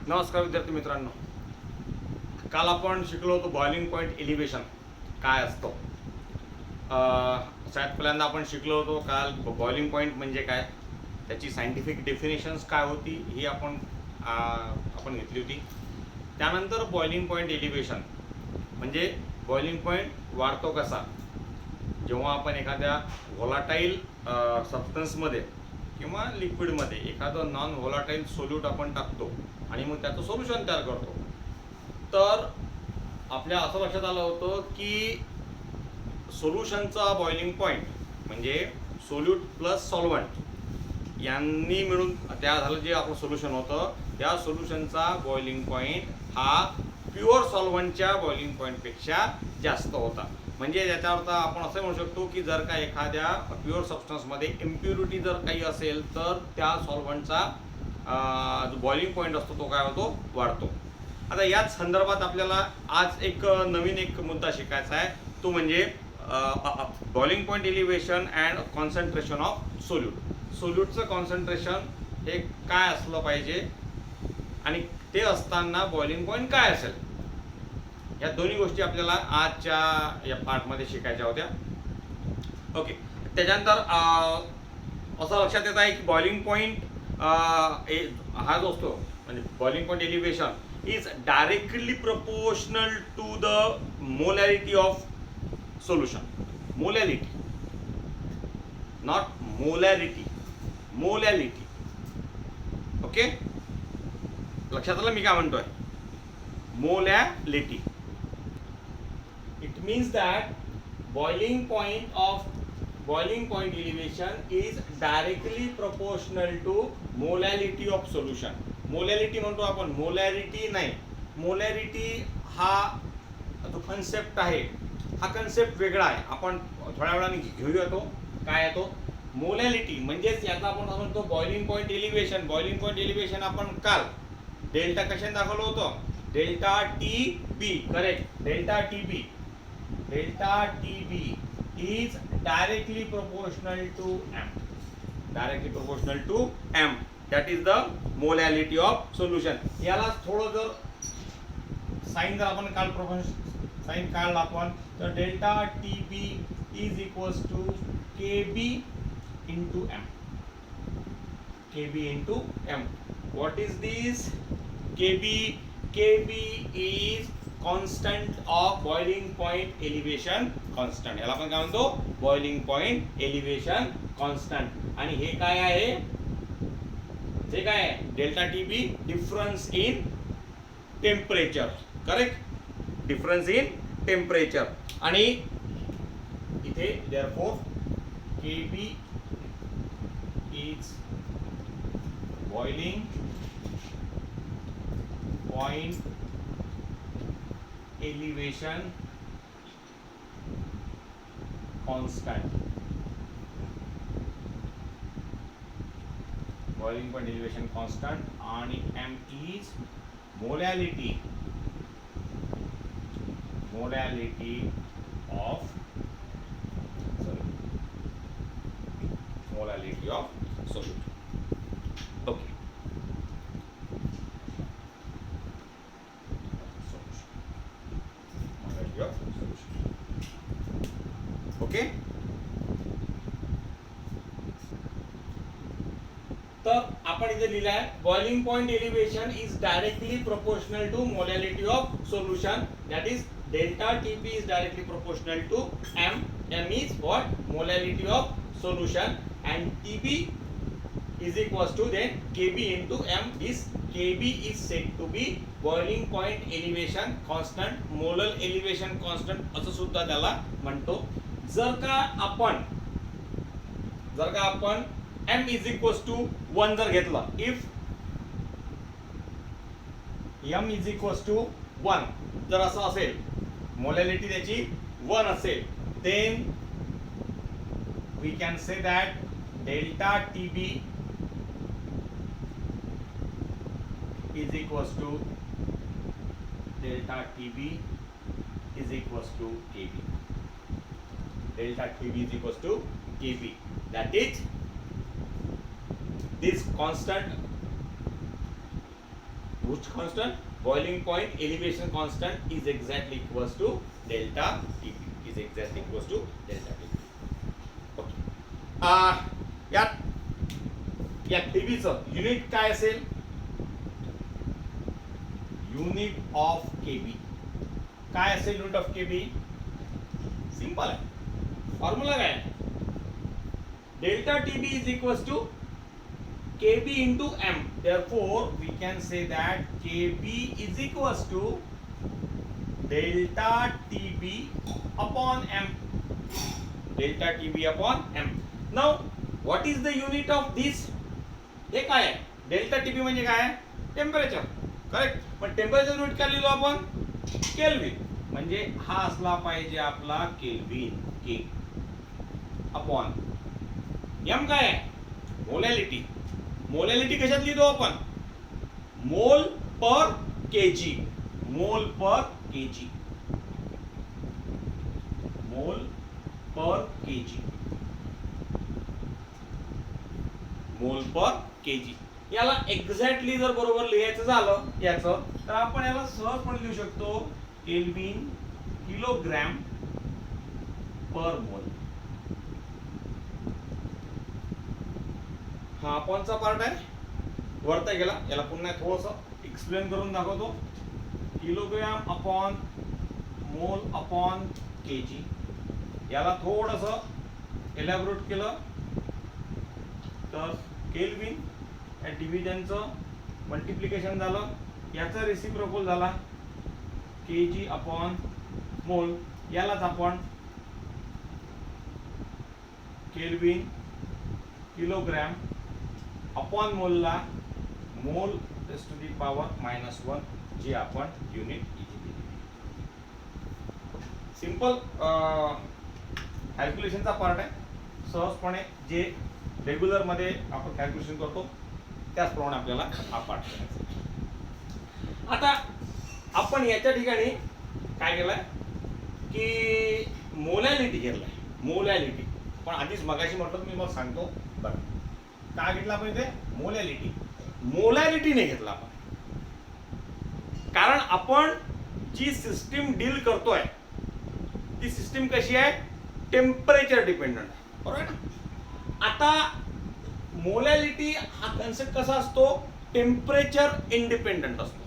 नमस्कार विद्यार्थी मित्रांनो, काल आपण शिकलो होतो बॉइलिंग पॉईंट एलिव्हेशन काय असतो. सगळ्यात पहिल्यांदा आपण शिकलो होतो काल बॉइलिंग पॉईंट म्हणजे काय, त्याची सायंटिफिक डेफिनेशन्स काय होती ही आपण घेतली होती. त्यानंतर बॉइलिंग पॉईंट एलिव्हेशन म्हणजे बॉइलिंग पॉईंट वाढतो कसा, जेव्हा आपण एखाद्या व्होलाटाईल सबस्टन्समध्ये किंवा लिक्विडमध्ये एखादं नॉन व्होलाटाईल सोल्यूट आपण टाकतो आणि मग त्याचं सोल्युशन तयार करतो. तर आपल्या असं लक्षात आलं होतं की सोल्युशनचा बॉइलिंग पॉईंट म्हणजे सोल्यूट प्लस सॉल्वंट यांनी मिळून तयार झालं जे आपलं सोल्युशन होतं, त्या सोल्युशनचा बॉइलिंग पॉईंट हा प्युअर सॉल्वंटच्या बॉइलिंग पॉईंटपेक्षा जास्त होता. म्हणजे याचा अर्थ आपण असं म्हणू शकतो की जर का एखाद्या प्युअर सबस्टन्समध्ये इम्प्युरिटी जर काही असेल तर त्या सॉल्वंटचा जो बॉइलिंग पॉईंट असतो तो काय होतो, वाढतो. आता याच संदर्भात आपल्याला आज एक नवीन मुद्दा शिकायचा आहे, तो म्हणजे boiling point elevation and concentration of solute. सोल्यूटचं कॉन्सन्ट्रेशन हे काय असलं पाहिजे आणि ते असताना बॉइलिंग पॉईंट काय असेल, या दोन्ही गोष्टी आपल्याला आजच्या या पार्टमध्ये शिकायच्या होत्या. ओके, त्याच्यानंतर असं लक्षात येत आहे की बॉइलिंग पॉईंट हा जो असतो म्हणजे boiling point elevation is directly proportional to the molarity of solution. Molarity, not molarity, molarity. Okay, लक्षात आलं मी काय म्हणतोय, molarity. It means that boiling point elevation is directly proportional to molality of solution. Molarity म्हणतो आपण, molarity नाही. Molarity हा जो कन्सेप्ट आहे हा कन्सेप्ट वेगळा आहे, आपण थोड्या वेळाने घेऊया तो काय आहे तो. मोलॅरिटी म्हणजेच याचा आपण म्हणतो boiling point elevation. Boiling point elevation आपण काल डेल्टा कशाने दाखवलं होतं, delta T B. Correct, delta T B. Delta TB is directly proportional to M. Directly proportional to M. That is the molality of solution. याला थोडं जर sign जर आपण काल साइन काढला आपण तर delta TB is equals to KB into M. KB into M. What is this? KB is constant of boiling point elevation constant. याला आपण काय म्हणतो, बॉइलिंग पॉइंट एलिव्हेशन कॉन्स्टंट. आणि हे काय आहे, हे काय आहे, delta TB difference in temperature. Correct, difference in temperature. आणि इथे therefore KB is boiling point elevation constant. Boiling point elevation constant and M is molality of solute. Okay. Okay, तर आपण इथे लिहिलं आहे boiling point elevation is directly proportional to molarity of solution. That is delta TP is directly proportional to M. M is what, molarity of solution. And TB is equals to then KB into M. This KB is said to be boiling point elevation constant, molar elevation constant असं सुद्धा त्याला म्हणतो. जर का आपण M is equals to 1 जर घेतला, if M is equals to 1 जर असं असेल, मोलॅरिटी त्याची 1 असेल, then we can say that delta TB is equals to delta TB is equals to KB. Delta TB is equals to KB. That is this constant which constant? Boiling point elevation constant is exactly equals to delta TB. Is exactly equals to delta TB. Okay. या TBचं unit काय असेल? Unit of KB काय असेल? Unit of KB simple आहे. Formula काय आहे? Delta TB is equals to kb into m. Therefore we can say that kb is equals to delta tb upon m. Delta tb upon m. Now what is the unit of this? हे काय आहे? Delta TB म्हणजे काय आहे? Temperature. Correct. पण temperature unit काय लिहिलो आपण? Kelvin. म्हणजे हा असला पाहिजे आपला केल्विन के अपॉन m काय आहे? मोलॅलिटी. मोलॅलिटी कशात लिहितो आपण? मोल पर केजी. मोल पर केजी. मोल पर केजी. मोल पर केजी. याला एक्झॅक्टली जर बरोबर लिहायचं झालं याचं तर आपण याला सहजपणे लिहू शकतो केल्विन किलोग्रॅम पर मोल. हा अपॉनचा पार्ट आहे, वरता गेला. याला पुन्हा थोडंसं एक्सप्लेन करून दाखवतो. Kilogram upon mole upon KG. याला थोडंसं एलॅबोरेट केलं तर केल्विन या डिव्हिजनचं मल्टिप्लिकेशन झालं, याचा रेसिप्रोकल झाला केजी अपॉन मोल. यालाच आपण kelvin kilogram upon मोलला mole raise to the power -1 जे आपण युनिट इथे दिली. सिंपल कॅल्क्युलेशनचा पार्ट आहे. सहजपणे जे रेग्युलर मध्ये आपण कॅल्क्युलेशन करतो त्याचप्रमाणे आपल्याला हा पार्ट करायचा. आता आपण याच्या ठिकाणी काय केलंय की मोलॅलिटी घेतलाय. मोलॅलिटी पण आधीच मगाशी म्हटलं मी मग सांगतो बरं. काय घेतला आपण इथे? मोलॅलिटी. मोलॅलिटीने घेतला आपण कारण आपण जी सिस्टीम डील करतोय ती सिस्टीम कशी आहे? टेम्परेचर डिपेंडंट आहे. बरोबर आहे ना? आता मोलॅलिटी हा कन्सेप्ट कसा असतो? टेम्परेचर इंडिपेंडंट असतो.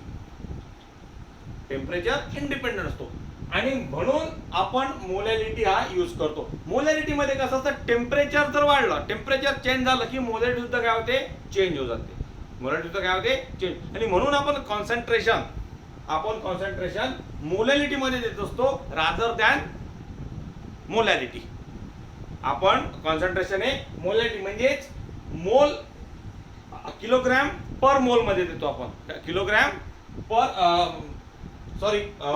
टेम्परेचर इंडिपेंडंट असतो आणि म्हणून आपण मोलॅलिटी हा यूज करतो. मोलॅलिटी मध्ये कसं असतं? टेम्परेचर जर वाढलं, टेम्परेचर चेंज झालं की मोलॅलिटी सुद्धा काय होते? चेंज होत जाते. मोलॅलिटी सुद्धा काय होते? चेंज. आणि म्हणून आपण कॉन्सन्ट्रेशन मोलॅलिटी मध्ये देत असतो रादर दॅन मोलॅलिटी. आपण कॉन्सन्ट्रेशन हे मोलॅलिटी म्हणजेच मोल किलोग्रॅम पर मोल मध्ये देतो आपण. किलोग्रॅम पर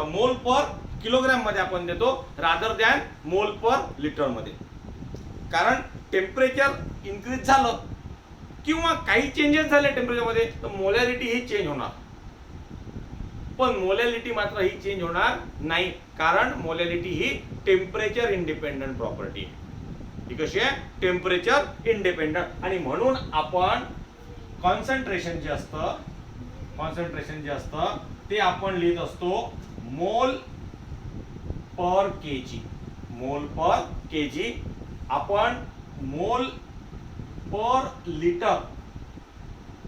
मोल पर किलोग्रॅम मध्ये आपण देतो रादर दॅन मोल पर लिटर मध्ये. कारण टेम्परेचर इन्क्रीज झालं किंवा काही चेंजेस झाले टेम्परेचर मध्ये तर मोलॅलिटी ही चेंज होणार, पण मोलॅलिटी मात्र ही चेंज होणार नाही. कारण मोलॅलिटी ही टेम्परेचर इंडिपेंडंट प्रॉपर्टी आहे. ही कशी आहे? Temperature independent. आणि म्हणून आपण कॉन्सन्ट्रेशन जे असतं ते आपण लिहित असतो मोल पर केजी. मोल पर केजी. आपण मोल पर लिटर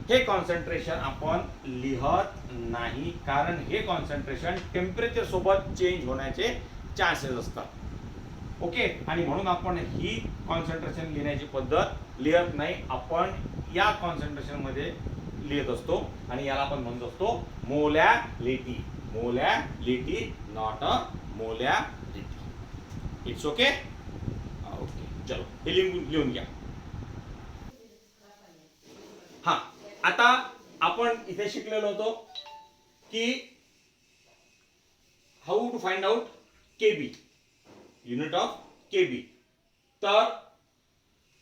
हे कॉन्सन्ट्रेशन आपण लिहत नाही कारण हे कॉन्सन्ट्रेशन टेम्परेचर सोबत चेंज होण्याचे चान्सेस असतात. ओके. आणि म्हणून आपण ही कॉन्सन्ट्रेशन लिहिण्याची पद्धत लिहत नाही. आपण या कॉन्सन्ट्रेशन मध्ये लिहित असतो आणि याला आपण म्हणत असतो molality. Molality not a molality. It's okay. Okay चलो हे लिहून घ्या. हा आता आपण इथे शिकलेलो होतो की how to find out KB, unit of KB. तर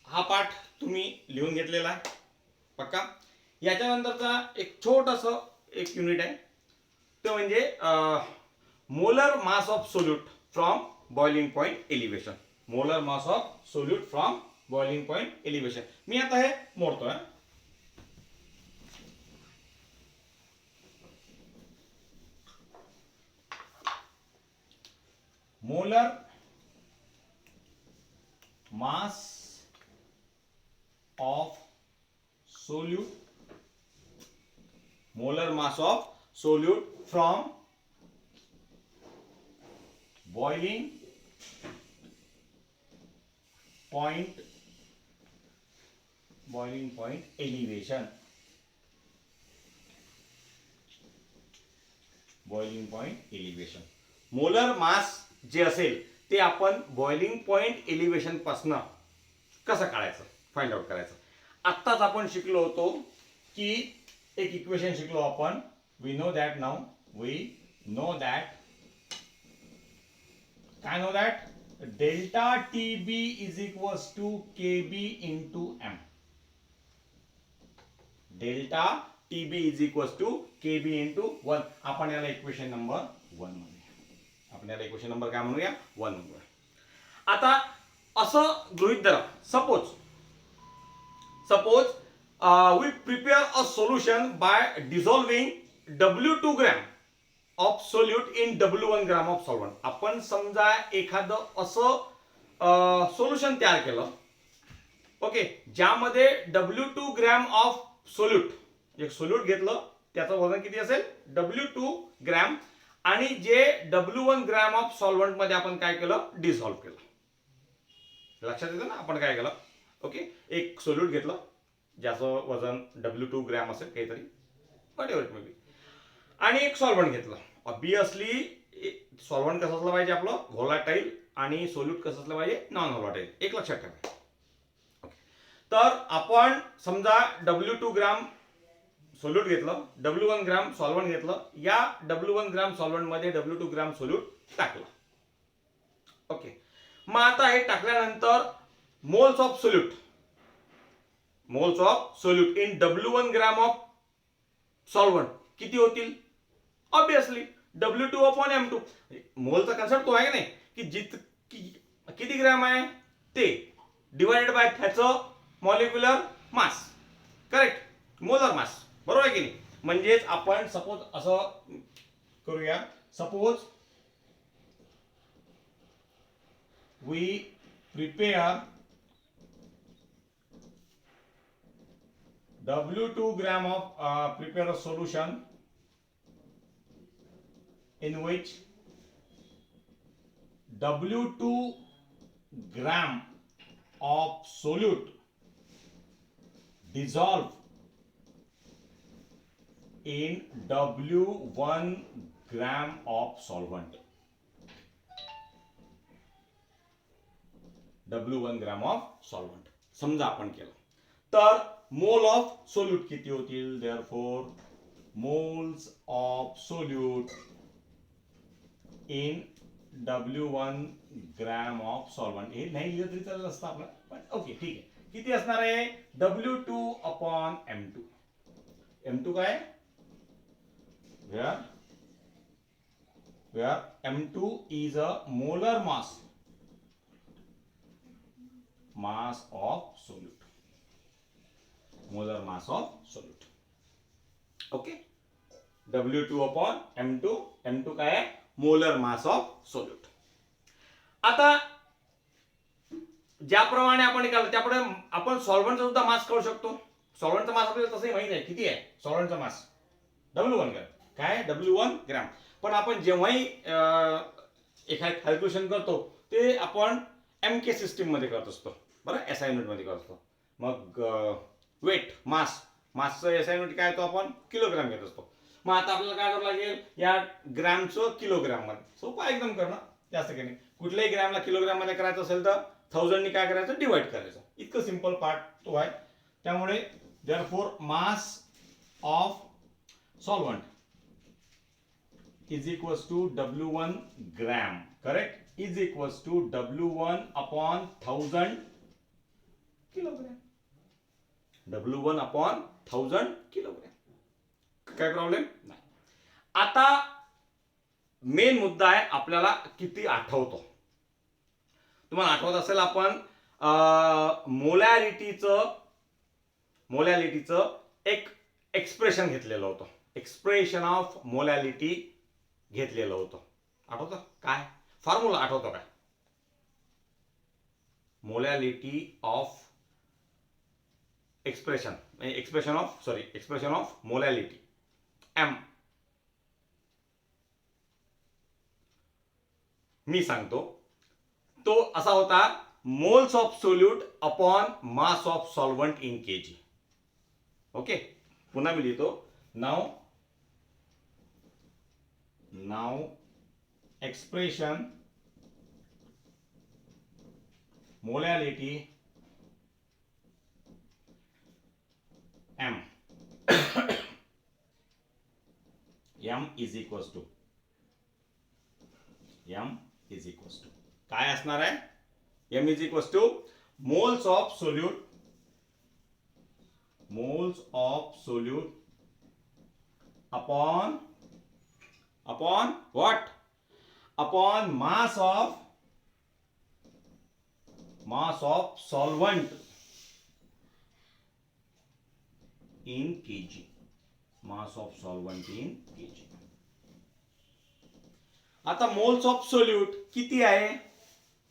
हा पाठ तुम्ही लिहून घेतलेला आहे पक्का. याच्यानंतरचा एक छोटंसं एक युनिट आहे तो म्हणजे molar mass of solute from boiling point elevation. Molar mass of solute from boiling point elevation. मी आता हे मोडतोय. Molar mass of solute, molar mass of solute from boiling point elevation, boiling point elevation. Molar मास जे असेल ते आपण boiling point elevation पासून कसं काढायचं, फाइंड आउट करायचं. आत्ताच आपण शिकलो होतो की एक इक्वेशन शिकलो आपण. वी नो दॅट काय know that delta T B is equals to K B into M. Delta T B is equals to K B into 1. आपण याला इक्वेशन नंबर 1 म्हणूया. आपण याला इक्वेशन नंबर काय म्हणूया 1 म्हणूया. आता असं गृहीत धरा, suppose we prepare a solution by dissolving W2 gram of solute in W1 gram of solvent. आपण समजा एखादं असं सोल्युशन तयार केलं, ओके, ज्यामध्ये W2 ग्रॅम ऑफ सोल्यूट, एक सोल्यूट घेतलं, त्याचं वजन किती असेल W2 ग्रॅम, आणि जे W1 ग्रॅम ऑफ सॉल्वंट मध्ये आपण काय केलं, डिसॉल्व्ह केलं. लक्षात येतं ना आपण काय केलं. ओके, एक सोल्यूट घेतलं ज्याचं वजन W2 ग्रॅम असेल काहीतरी, व्हॉटएव्हर इट मे बी, आणि एक सॉल्वंट घेतलं. ऑब्वियसली सॉल्वंट कसं असलं पाहिजे आपलं, व्होलाटाईल, आणि सोल्यूट कसं असलं पाहिजे, नॉन व्होलाटाईल. एक लक्षात ठेवा. ओके, तर आपण समजा W2 ग्रॅम सोल्यूट घेतलं, W1 ग्रॅम सॉल्वंट घेतलं, या W1 ग्रॅम सॉल्वंट मध्ये W2 ग्रॅम सोल्यूट टाकलं. ओके, मग आता हे टाकल्यानंतर moles of solute in W1 gram of solvent किती होतील. Obviously W2 upon M2. मोलचा concept तो आहे की नाही, की किती ग्रॅम आहे ते डिवाइडेड बाय त्याचं molecular mass, correct, molar mass, बरोबर आहे की नाही. म्हणजेच आपण सपोज असं करूया, suppose we prepare W2 gram of prepare a solution in which W2 gram of solute dissolve in W1 gram of solvent. W1 gram of solvent समजा आपण केलं, तर मोल ऑफ सोल्यूट किती होतील. Therefore moles of solute in W1 gram of solvent. हे नाही लिहिलं तरी चालेल असतं आपलं, पण ओके ठीक आहे. किती असणार आहे, W2 अपॉन M2. M2 काय, where M2 is a molar mass of solute. Molar mass of solute. Okay, W2 upon M2. M2 काय आहे, मोलर मास ऑफ सोल्यूट. आता ज्याप्रमाणे आपण काढलं त्याप्रमाणे आपण सॉल्वंटचा सुद्धा मास काढू शकतो. सॉल्वंटचा मास आपल्याला तसंही माहिती आहे किती आहे. सॉल्वंटचा मास W1 ग्रॅम, काय W1 ग्रॅम. पण आपण जेव्हाही एखादं कॅल्क्युलेशन करतो ते आपण MK सिस्टीम मध्ये करत असतो, बरं, SI युनिट मध्ये करत असतो. मग वेट मासचं SI युनिट काय, तो आपण किलोग्राम घेत असतो. मग आता आपल्याला काय करावं लागेल, या ग्रॅमचं किलोग्राम मध्ये. सोपं एकदम करणं, जास्त काही नाही. कुठल्याही ग्रॅमला किलोग्राम मध्ये करायचं असेल तर 1000 नी काय करायचं, डिवाइड करायचं. इतकं सिंपल पार्ट तो आहे. त्यामुळे therefore mass of solvent is equals to W1 gram, correct, is equals to W1 upon 1000 kilogram. W1 upon 1000 kilogram. काय प्रॉब्लेम नाही. आता मेन मुद्दा आहे, आपल्याला किती आठवतो. तुम्हाला आठवत असेल आपण मोलॅलिटीचं एक एक्सप्रेशन घेतलेलं होतं. एक्सप्रेशन ऑफ मोलॅलिटी घेतलेलं होतं, आठवतं काय. फॉर्म्युला आठवतो काय? Molality of expression of molality M. मी सांगतो, तो असा होता, moles of solute upon mass of solvent in KG. Okay, पुन्हा मी लिहितो. नाव expression molality M M is equals to काय असणार आहे? M is equals to moles of solute upon what? Upon mass of solvent in kg. Mass of solvent in kg. आता moles of solute किती आहे?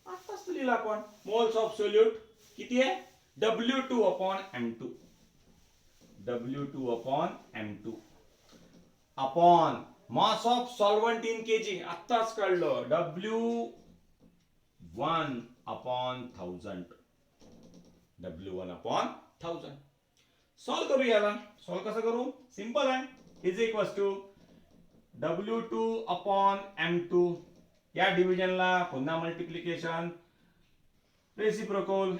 आताच लिहिला आपण. मोल्स ऑफ सोल्यूट किती आहे? W2 upon M2 upon mass of solvent in KG आत्ताच कळलं, W1 अपॉन 1000. सॉल्व करू याला. सॉल्व कसं करू? सिंपल आहे. Is equals to W2 upon M2. या डिव्हिजनला पुन्हा मल्टिप्लिकेशन, रेसिप्रोकल.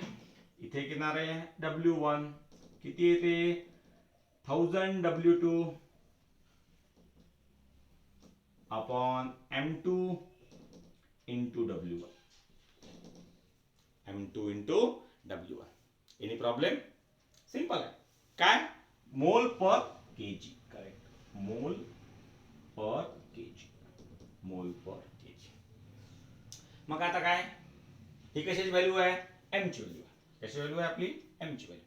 इथे किनारे W1 किती येते? 1000 W2 upon M2 into W1. Any problem? Simple आहे. काय? मोल पर केजी. करेक्ट. मोल पर केजी. मग आता काय? ही कशाची व्हॅल्यू आहे? एम ची व्हॅल्यू आहे. कशाची व्हॅल्यू आहे आपली? एम ची व्हॅल्यू.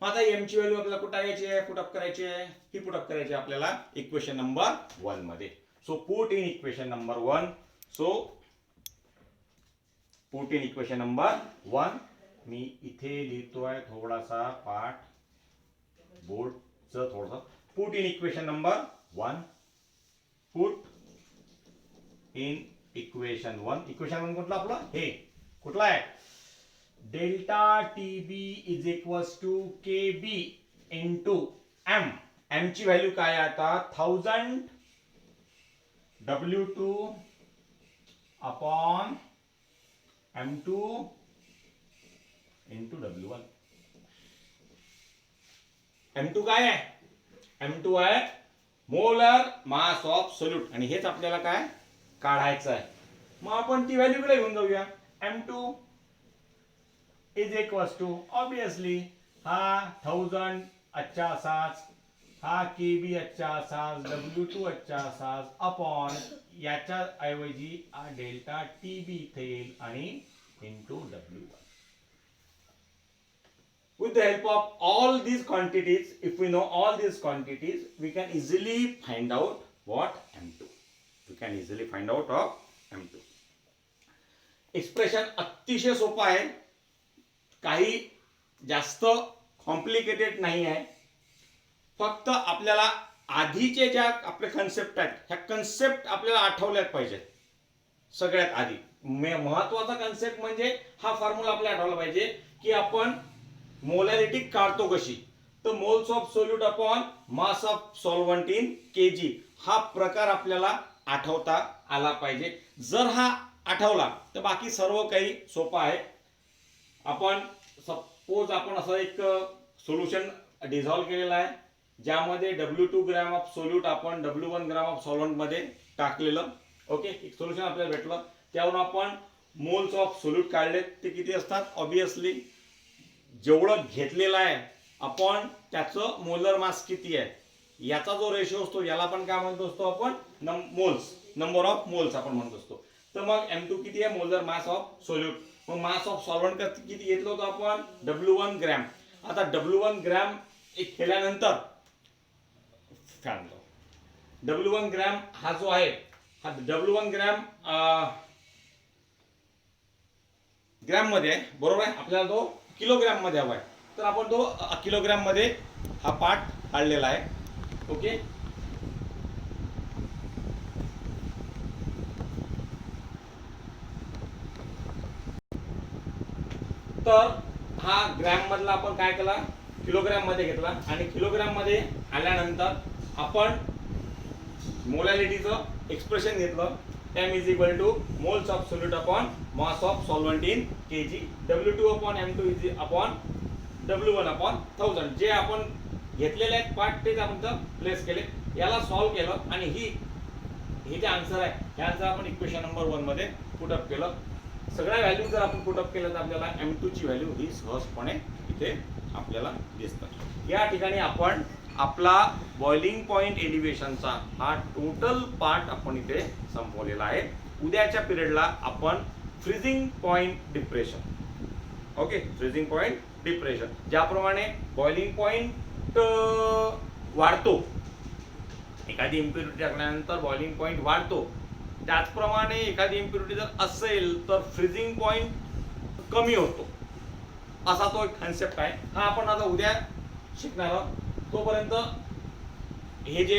मग आता एम ची व्हॅल्यू आपल्याला कुठे घ्यायची आहे? पुटअप करायची आहे. ही पुटअप करायची आपल्याला इक्वेशन नंबर 1 मध्ये. So put in equation number 1. मी इथे लिहितोय थोडासा पाठ बोर्डचं थोडंसं. Put in equation number 1. Equation 1 कुठला आपला? हे कुठला आहे? Delta TB is equals to KB into M. M ची व्हॅल्यू काय आहे आता? 1000 W2 upon M2 into W1. M2 काय आहे? M2 आहे मोलर मास ऑफ सोल्यूट, आणि हेच आपल्याला काय काढायचं आहे. मग आपण ती व्हॅल्यू कडे घेऊन जाऊया. M2 is equals to obviously हा 1000 अच्छा असाच, हा केबी अच्छा असाच, W2 अच्छा असाच अपॉन याच्या ऐवजी हा डेल्टा टीबी इथे येईल आणि into W1. With the help of all these quantities, if we know all these quantities, we can easily find out what M2. Expression अतिशय सोपं आहे, काही जास्त कॉम्प्लिकेटेड नाही आहे. फक्त आपल्याला आधीचे ज्या आपले कन्सेप्ट आहेत, ह्या कन्सेप्ट आपल्याला आठवल्यात पाहिजे. सगळ्यात आधी महत्वाचा कन्सेप्ट म्हणजे हा फॉर्म्युला आपल्याला आठवला पाहिजे की आपण मोलॅरिटी काढतो कशी. तर moles of solute upon mass of solvent in KG हा प्रकार आपल्याला आठवता आला पाहिजे. जर हा आठवला तर बाकी सर्व काही सोपं आहे. आपण सपोज आपण असं एक सोल्युशन डिझॉल्व केलेला आहे, ज्यामध्ये W2 ग्रॅम ऑफ सोल्यूट आपण W1 ग्रॅम ऑफ सॉल्वंट मध्ये टाकलेलं. ओके, एक सोल्युशन आपल्याला भेटलं. त्यावरून आपण मोल्स ऑफ सोल्यूट काढले. ते किती असतात? ऑब्वियसली जेवढं घेतलेलं आहे आपण त्याचं मोलर मास किती आहे याचा जो रेशो असतो याला आपण काय म्हणतो असतो? आपण नंबर ऑफ मोल्स आपण म्हणतो असतो. तर मग M2 किती आहे? Molar mass of solute. मग मास ऑफ सॉल्वंट किती घेतलं होतं आपण? W1 gram. आता W1 ग्रॅम एक केल्यानंतर W1 ग्रॅम हा जो आहे, हा W1 ग्रॅम ग्रॅममध्ये आहे, बरोबर आहे. आपल्याला तो किलोग्रॅममध्ये हवा आहे, तर आपण तो किलोग्रॅममध्ये हा पार्ट काढलेला आहे. ओके, तर हा ग्रॅम मधला आपण काय केला, किलोग्रॅम मध्ये घेतला आणि किलोग्रॅम मध्ये आल्यानंतर आपण मोलॅलिटीचं एक्सप्रेशन घेतलं. m is equal to moles of solute upon mass of solvent in kg, W2 upon M2 is upon W1 upon 1000. जे आपण घेतलेले आहेत पार्ट तेच आपण प्लेस केले, याला सॉल्व्ह केलं आणि हे जे आन्सर आहे हे आन्सर आपण इक्वेशन नंबर 1 मध्ये पुटअप केलं. सगळ्या व्हॅल्यू जर आपण पुटअप केलं तर आपल्याला M2 ची व्हॅल्यू ही सहजपणे इथे आपल्याला दिसतं. या ठिकाणी आपण आपला बॉइलिंग पॉइंट एलिव्हेशनचा हा टोटल पार्ट आपण इथे संपवलेला आहे. उद्याच्या पिरियडला आपण freezing point depression, okay, freezing point depression, ज्याप्रमाणे बॉइलिंग पॉइंट वाढतो, एखादी इम्प्युरिटी टाकल्यानंतर बॉइलिंग पॉइंट वाढतो, त्याचप्रमाणे एखादी इम्प्युरिटी जर असेल तर फ्रीजिंग पॉइंट कमी होतो, असा तो एक कन्सेप्ट आहे. हा आपण आता उद्या शिकणार आहोत. तोपर्यंत हे जे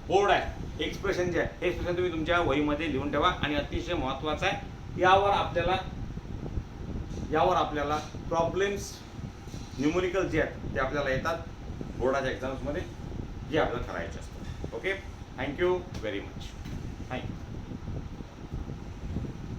बोर्ड आहे, एक्सप्रेशन जे आहे, हे एक्सप्रेशन तुम्ही तुमच्या वहीमध्ये लिहून ठेवा. आणि अतिशय महत्त्वाचं आहे, यावर आपल्याला प्रॉब्लेम्स न्यूमेरिकल जे आहेत ते आपल्याला येतात बोर्डाच्या एक्झाम्समध्ये, जे आपल्याला करायचे असतात. Okay, thank you very much. Thank you.